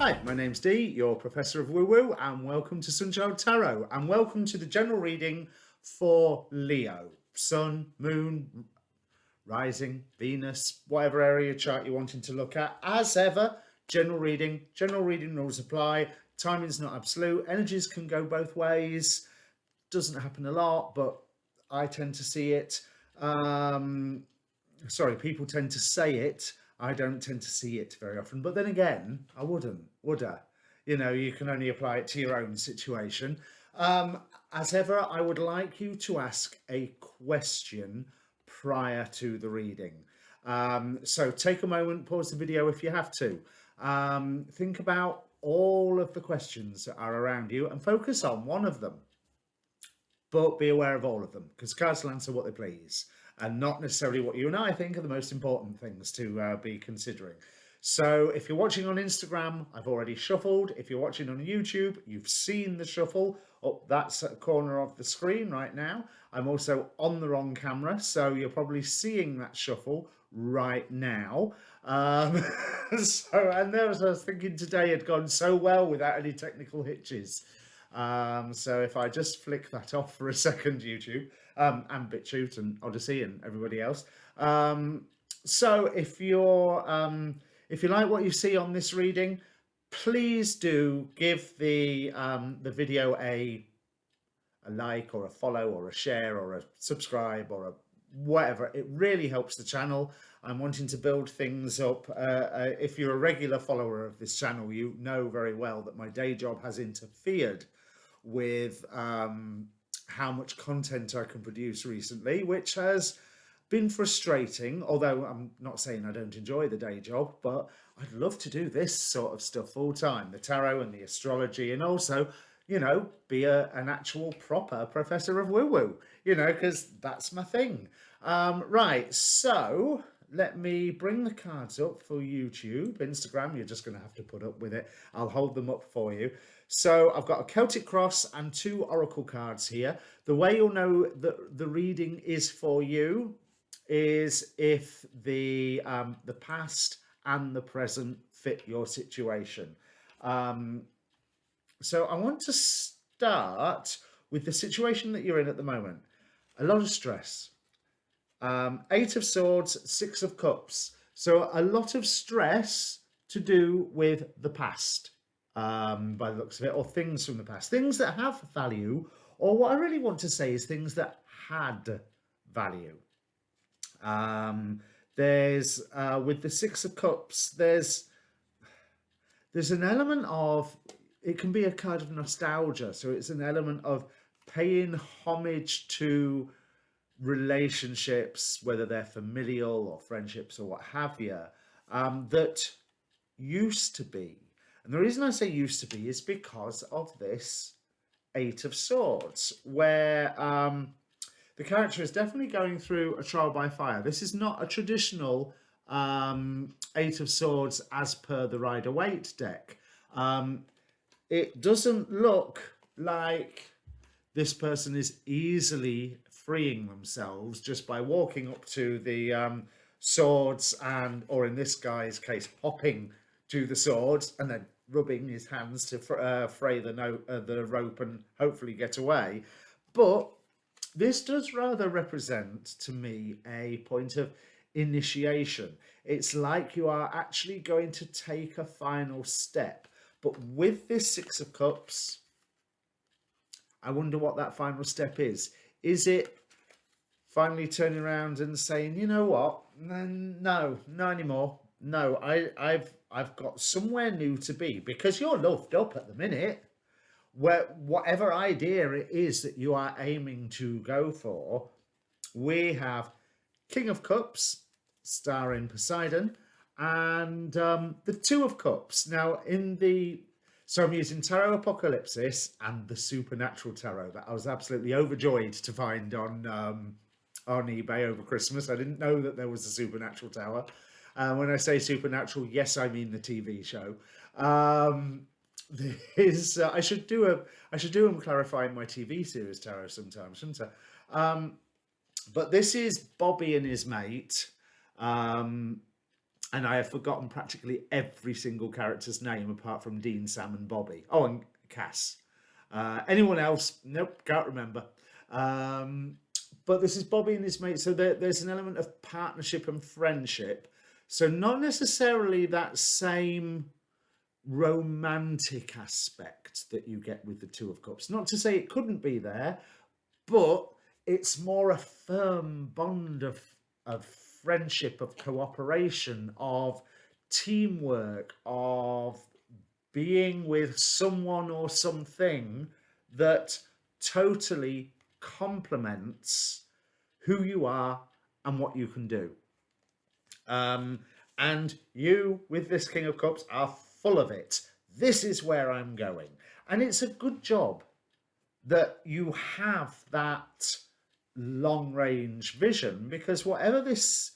Hi, my name's Dee, your Professor of Woo Woo, and welcome to Sunchild Tarot, and welcome to the general reading for Leo. Sun, Moon, Rising, Venus, whatever area chart you're wanting to look at. As ever, general reading rules apply. Timing's not absolute. Energies can go both ways. Doesn't happen a lot, but I tend to see it. People tend to say it. I don't tend to see it very often. But then again, I wouldn't, would I? You know, you can only apply it to your own situation. As ever, I would like you to ask a question prior to the reading. So take a moment, pause the video if you have to. Think about all of the questions that are around you and focus on one of them. But be aware of all of them, because cards will answer what they please, and not necessarily what you and I think are the most important things to be considering. So if you're watching on Instagram, I've already shuffled. If you're watching on YouTube, you've seen the shuffle up that corner of the screen right now. I'm also on the wrong camera, so you're probably seeing that shuffle right now. And there was, I was thinking today had gone so well without any technical hitches. So if I just flick that off for a second, YouTube, and BitChute and Odyssey and everybody else. So if you like what you see on this reading, please do give the video a like or a follow or a share or a subscribe or a whatever. It really helps the channel. I'm wanting to build things up. If you're a regular follower of this channel, you know very well that my day job has interfered with how much content I can produce recently, which has been frustrating, although I'm not saying I don't enjoy the day job, but I'd love to do this sort of stuff full time, the tarot and the astrology, and also, you know, be an actual proper professor of woo-woo, you know, because that's my thing. Right, so let me bring the cards up for YouTube. Instagram, you're just going to have to put up with it. I'll hold them up for you. So I've got a Celtic cross and 2 oracle cards here. The way you'll know that the reading is for you is if the past and the present fit your situation. So I want to start with the situation that you're in at the moment. A lot of stress. 8 of Swords, 6 of Cups. So a lot of stress to do with the past, by the looks of it, or things from the past. Things that have value, or what I really want to say is things that had value. There's, with the 6 of Cups, there's an element of, it can be a kind of nostalgia. So it's an element of paying homage to relationships, whether they're familial or friendships or what have you, that used to be. And the reason I say used to be is because of this 8 of Swords, where the character is definitely going through a trial by fire. This is not a traditional 8 of Swords as per the Rider-Waite deck. It doesn't look like this person is easily freeing themselves just by walking up to the swords and, or in this guy's case, hopping to the swords and then rubbing his hands to fray the rope and hopefully get away. But this does rather represent to me a point of initiation. It's like you are actually going to take a final step. But with this 6 of Cups, I wonder what that final step is. Is it finally turning around and saying, you know what? No, not anymore. No, I've got somewhere new to be, because you're loved up at the minute. Where whatever idea it is that you are aiming to go for, we have King of Cups, starring Poseidon, and the 2 of Cups. Now, so I'm using Tarot Apocalypsis and the Supernatural Tarot that I was absolutely overjoyed to find on eBay over Christmas. I didn't know that there was a Supernatural Tower. When I say supernatural, yes, I mean the TV show. I should do them clarifying my TV series tarot sometime, shouldn't I? But this is Bobby and his mate, and and I have forgotten practically every single character's name apart from Dean, Sam, and Bobby. Oh, and Cass. Anyone else? Nope, can't remember. Um, but this is Bobby and his mate. So there's an element of partnership and friendship. So not necessarily that same romantic aspect that you get with the Two of Cups. Not to say it couldn't be there, but it's more a firm bond of friendship, of cooperation, of teamwork, of being with someone or something that totally complements who you are and what you can do. And you, with this King of Cups, are full of it. This is where I'm going. And it's a good job that you have that long range vision, because whatever this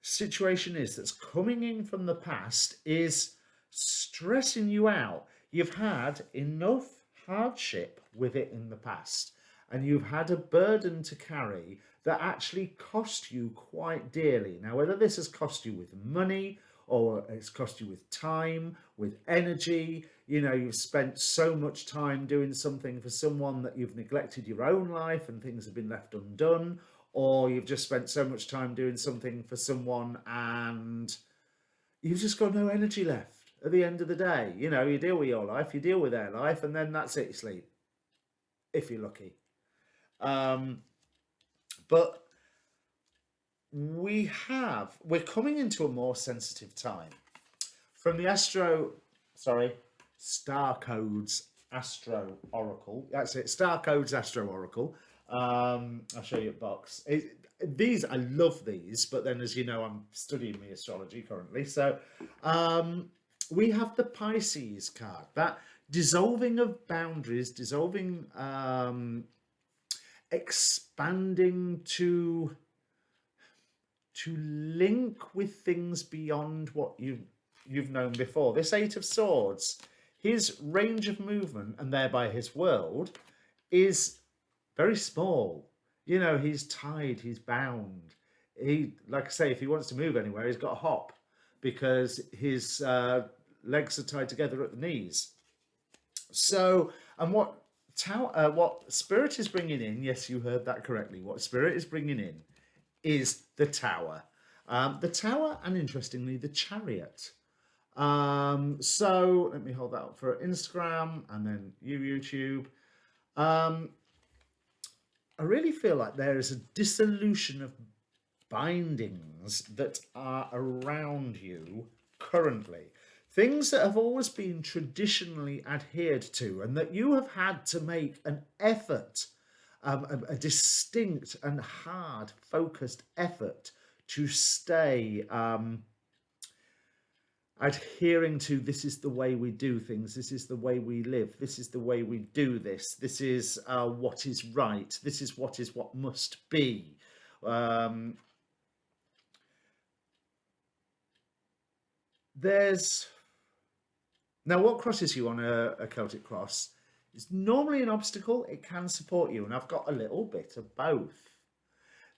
situation is that's coming in from the past is stressing you out. You've had enough hardship with it in the past, and you've had a burden to carry that actually cost you quite dearly. Now, whether this has cost you with money or it's cost you with time, with energy, you know, you've spent so much time doing something for someone that you've neglected your own life and things have been left undone, or you've just spent so much time doing something for someone and you've just got no energy left at the end of the day. You know, you deal with your life, you deal with their life, and then that's it, you sleep, if you're lucky. But we're coming into a more sensitive time. From the Star Codes Astro Oracle. That's it, Star Codes Astro Oracle. I'll show you a box. I love these, but then, as you know, I'm studying the astrology currently. So we have the Pisces card, that dissolving of boundaries, dissolving, expanding to link with things beyond what you've known before. This Eight of Swords, his range of movement and thereby his world is very small. You know, he's tied, he's bound. He, like I say, if he wants to move anywhere, he's got to hop because his legs are tied together at the knees. So, and what Spirit is bringing in, yes, you heard that correctly. What Spirit is bringing in is the Tower. The Tower, and interestingly, the Chariot. So let me hold that up for Instagram and then YouTube. I really feel like there is a dissolution of bindings that are around you currently. Things that have always been traditionally adhered to and that you have had to make an effort, a distinct and hard focused effort to stay adhering to. This is the way we do things, this is the way we live, this is the way we do this is what is right, this is what must be. There's now what crosses you on a Celtic cross is normally an obstacle. It can support you, and I've got a little bit of both.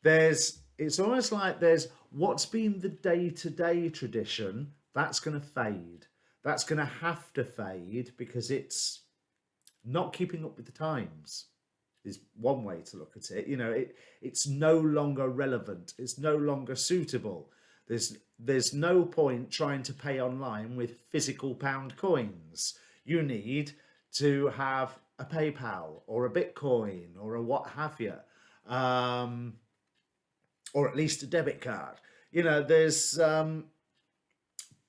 It's almost like there's what's been the day-to-day tradition that's going to fade. That's going to have to fade because it's not keeping up with the times, is one way to look at it. You know, it's no longer relevant. It's no longer suitable. There's no point trying to pay online with physical pound coins. You need to have a PayPal or a Bitcoin or a what have you, or at least a debit card. You know,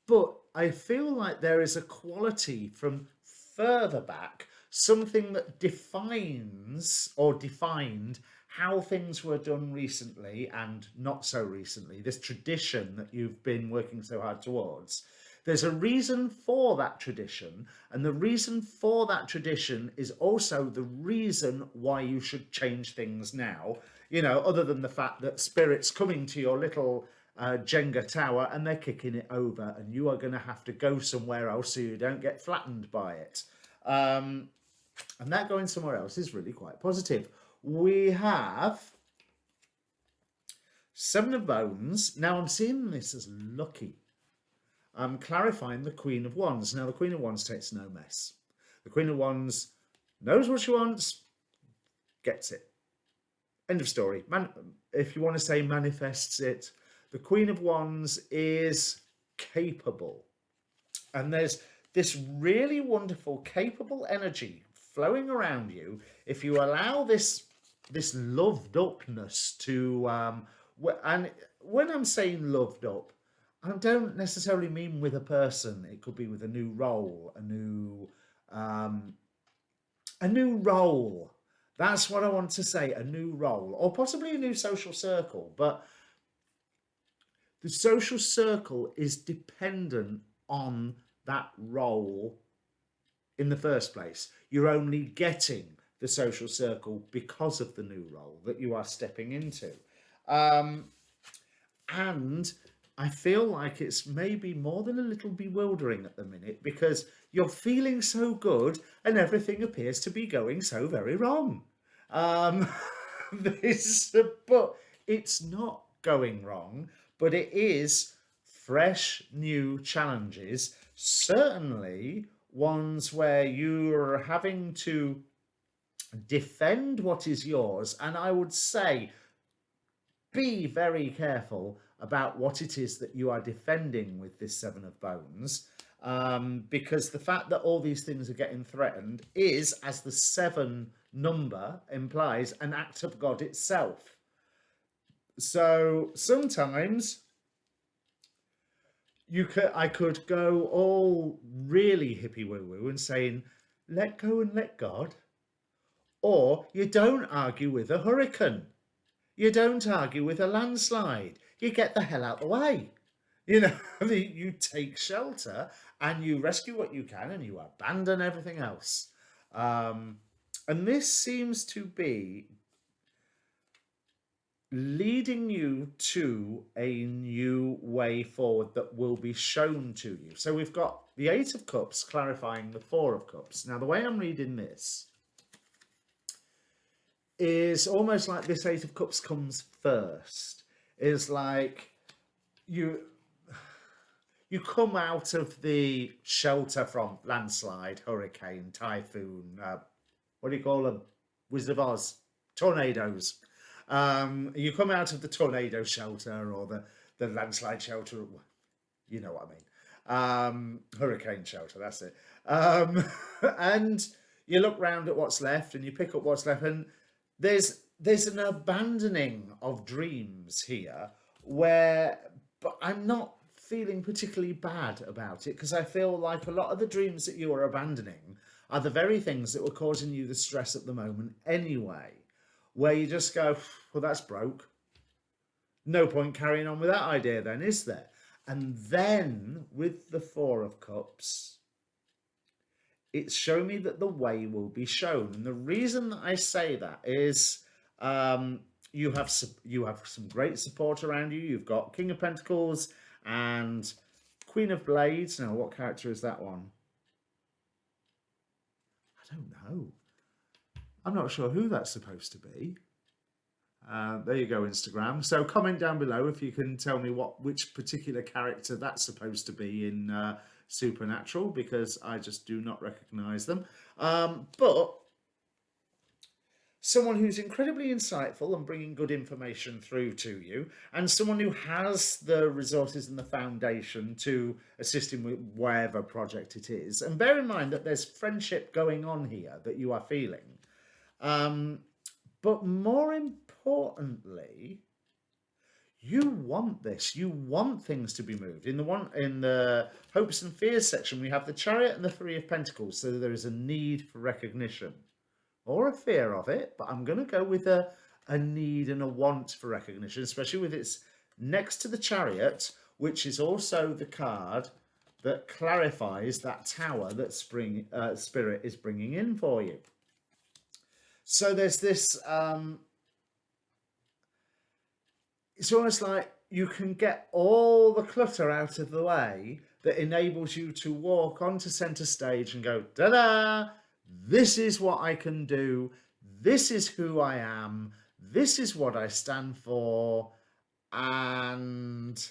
but I feel like there is a quality from further back, something that defines or defined how things were done recently and not so recently, this tradition that you've been working so hard towards. There's a reason for that tradition, and the reason for that tradition is also the reason why you should change things now, you know, other than the fact that Spirit's coming to your little Jenga tower and they're kicking it over and you are going to have to go somewhere else so you don't get flattened by it. And that going somewhere else is really quite positive. We have Seven of Bones. Now I'm seeing this as lucky. clarifying the Queen of Wands. Now, the Queen of Wands takes no mess. The Queen of Wands knows what she wants, gets it. End of story. If you want to say manifests it, the Queen of Wands is capable. And there's this really wonderful, capable energy flowing around you if you allow this loved upness to and when I'm saying loved up, I don't necessarily mean with a person. It could be with a new role, a new role. That's what I want to say, a new role, or possibly a new social circle. But the social circle is dependent on that role in the first place. You're only getting the social circle because of the new role that you are stepping into. And I feel like it's maybe more than a little bewildering at the minute because you're feeling so good and everything appears to be going so very wrong. But it's not going wrong, but it is fresh new challenges, certainly ones where you're having to defend what is yours. And I would say be very careful about what it is that you are defending with this Seven of Bones, because the fact that all these things are getting threatened is, as the 7 number implies, an act of God itself. So sometimes I could go all really hippie woo woo and saying, let go and let God. Or you don't argue with a hurricane. You don't argue with a landslide. You get the hell out the way. You know, you take shelter and you rescue what you can and you abandon everything else. And this seems to be leading you to a new way forward that will be shown to you. So we've got the 8 of Cups clarifying the 4 of Cups. Now, the way I'm reading this is almost like this 8 of Cups comes first. It's like you come out of the shelter from landslide, hurricane, typhoon, what do you call them? Wizard of Oz, tornadoes. You come out of the tornado shelter or the landslide shelter, you know what I mean. Hurricane shelter, that's it. And you look round at what's left and you pick up what's left, and there's an abandoning of dreams here but I'm not feeling particularly bad about it, because I feel like a lot of the dreams that you are abandoning are the very things that were causing you the stress at the moment anyway, where you just go, well, that's broke. No point carrying on with that idea then, is there? And then with the 4 of Cups, it's showing me that the way will be shown. And the reason that I say that is you have some great support around you. You've got King of Pentacles and Queen of Blades. Now, what character is that one? I don't know. I'm not sure who that's supposed to be. There you go, Instagram. So comment down below if you can tell me which particular character that's supposed to be in Supernatural, because I just do not recognize them. But someone who's incredibly insightful and bringing good information through to you, and someone who has the resources and the foundation to assist him with whatever project it is. And bear in mind that there's friendship going on here that you are feeling. But more importantly, you want this. You want things to be moved. In the hopes and fears section, we have the Chariot and the 3 of Pentacles. So there is a need for recognition or a fear of it. But I'm going to go with a need and a want for recognition, especially with its next to the Chariot, which is also the card that clarifies that tower that Spirit is bringing in for you. So there's this, it's almost like you can get all the clutter out of the way that enables you to walk onto center stage and go, da-da, this is what I can do. This is who I am. This is what I stand for. And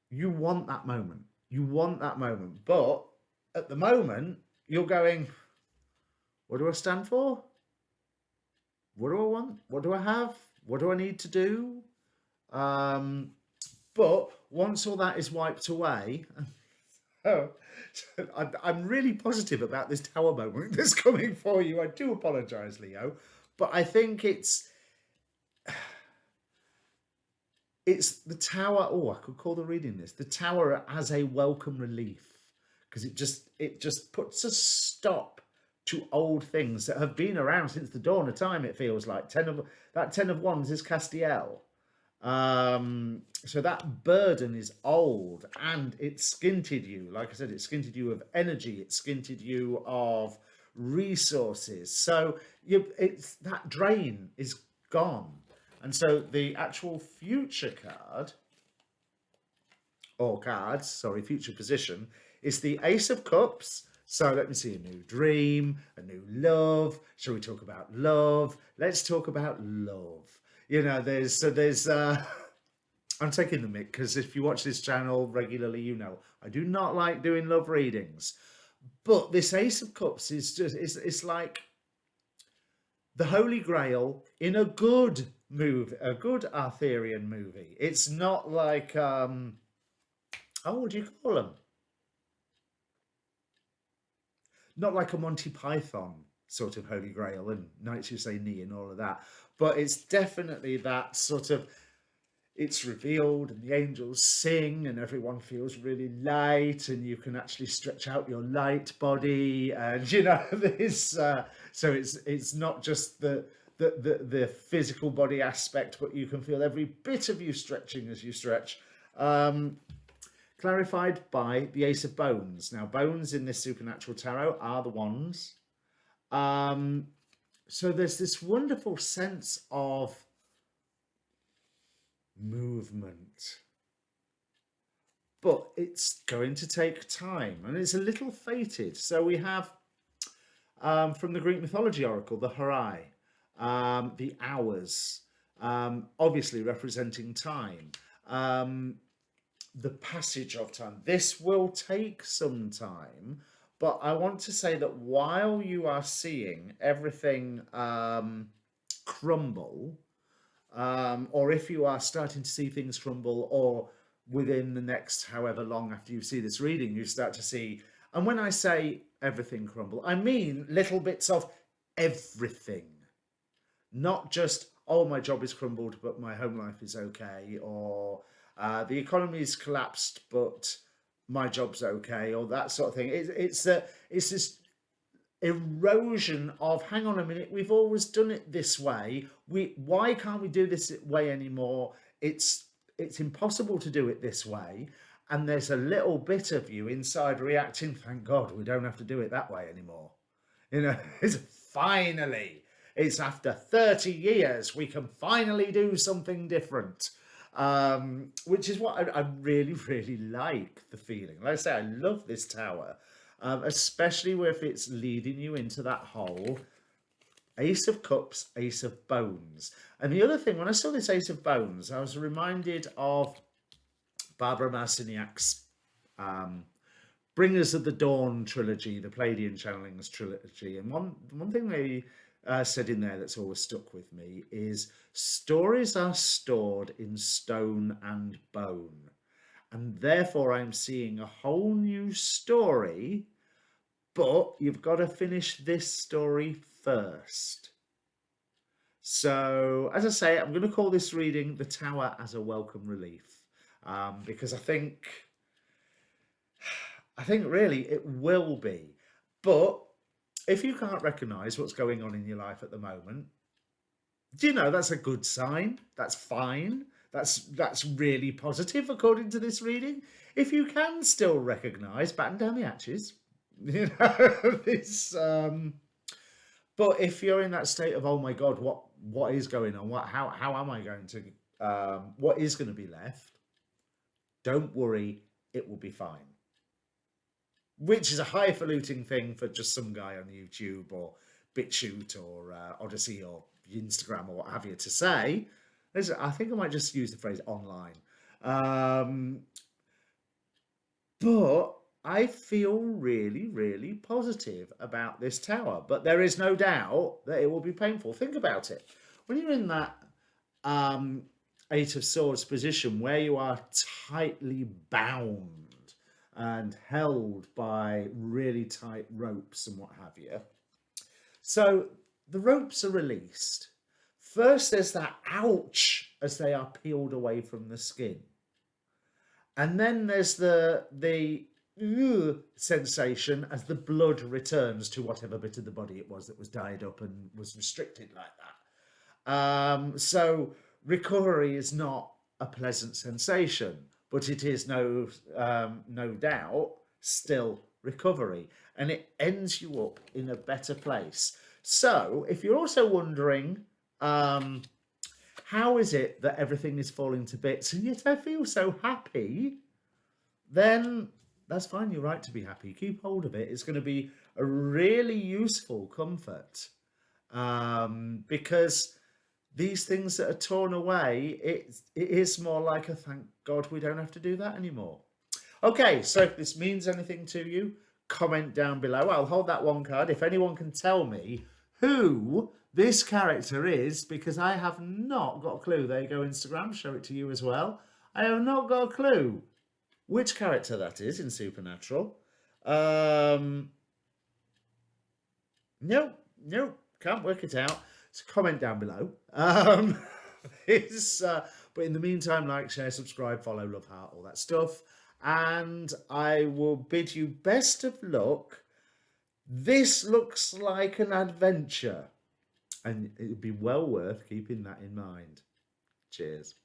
You want that moment. You want that moment. But at the moment, you're going, what do I stand for? What do I want? What do I have? What do I need to do? Um, but once all that is wiped away, oh, I'm really positive about this tower moment that's coming for you. I do apologise, Leo, but I think it's the tower. Oh, I could call the reading this the tower as a welcome relief, because it just puts a stop to old things that have been around since the dawn of time. It feels like ten of wands is Castiel. So that burden is old, and it skinted you. Like I said, it skinted you of energy. It skinted you of resources. So it's that drain is gone. And so the actual future card, or cards, sorry, future position, is the Ace of Cups. So let me see, a new dream, a new love. Shall we talk about love? Let's talk about love. There's I'm taking the mic because if you watch this channel regularly, you know I do not like doing love readings. But this Ace of Cups is just it's like the Holy Grail in a good movie, a good Arthurian movie. It's not like oh, what do you call them? Not like a Monty Python sort of Holy Grail and Knights Who Say Knee and all of that. But it's definitely that sort of it's revealed and the angels sing and everyone feels really light and you can actually stretch out your light body and this so it's not just the physical body aspect, but you can feel every bit of you stretching as you stretch. Clarified by the Ace of Bones. Now bones in this supernatural tarot are the wands. So there's this wonderful sense of movement, but it's going to take time and it's a little fated. So we have from the Greek mythology oracle the Horai, the hours, obviously representing time, the passage of time. This will take some time, but I want to say that while you are seeing everything crumble, or if you are starting to see things crumble, or within the next however long after you see this reading, you start to see, and when I say everything crumble, I mean little bits of everything, not just, oh, my job is crumbled, but my home life is okay, or the economy's collapsed, but my job's okay, or that sort of thing. It's this erosion of, hang on a minute, we've always done it this way, why can't we do this way anymore? It's impossible to do it this way, and there's a little bit of you inside reacting, thank God we don't have to do it that way anymore. It's finally, it's after 30 years we can finally do something different, which is what I really, really like the feeling. Like I say, I love this tower, especially if it's leading you into that whole Ace of Cups, Ace of Bones. And the other thing, when I saw this Ace of Bones, I was reminded of Barbara Marciniak's Bringers of the Dawn trilogy, the Palladian Channelings trilogy. And one thing they said in there that's always stuck with me is stories are stored in stone and bone. And therefore I'm seeing a whole new story, but you've got to finish this story first. So, as I say, I'm going to call this reading The Tower as a Welcome Relief, because I think really it will be. But if you can't recognise what's going on in your life at the moment, do you know that's a good sign? That's fine. That's really positive according to this reading. If you can still recognise, batten down the hatches, this. But if you're in that state of, oh my God, what is going on? How am I going to? What is going to be left? Don't worry, it will be fine. Which is a highfalutin thing for just some guy on YouTube or BitChute or Odyssey or Instagram or what have you to say. I think I might just use the phrase online. But I feel really, really positive about this tower. But there is no doubt that it will be painful. Think about it. When you're in that um, Eight of Swords position where you are tightly bound and held by really tight ropes and what have you. So the ropes are released. First, there's that ouch as they are peeled away from the skin. And then there's the sensation as the blood returns to whatever bit of the body it was that was dyed up and was restricted like that. So recovery is not a pleasant sensation, but it is no doubt still recovery, and it ends you up in a better place. So if you're also wondering, how is it that everything is falling to bits and yet I feel so happy, then that's fine. You're right to be happy. Keep hold of it. It's going to be a really useful comfort, because these things that are torn away, it is more like a thank God we don't have to do that anymore. Okay, so if this means anything to you, comment down below. I'll hold that one card. If anyone can tell me who this character is, because I have not got a clue. There you go, Instagram, show it to you as well. I have not got a clue which character that is in Supernatural. Nope, can't work it out. So comment down below. But in the meantime, like, share, subscribe, follow, love, heart, all that stuff. And I will bid you best of luck. This looks like an adventure, and it would be well worth keeping that in mind. Cheers.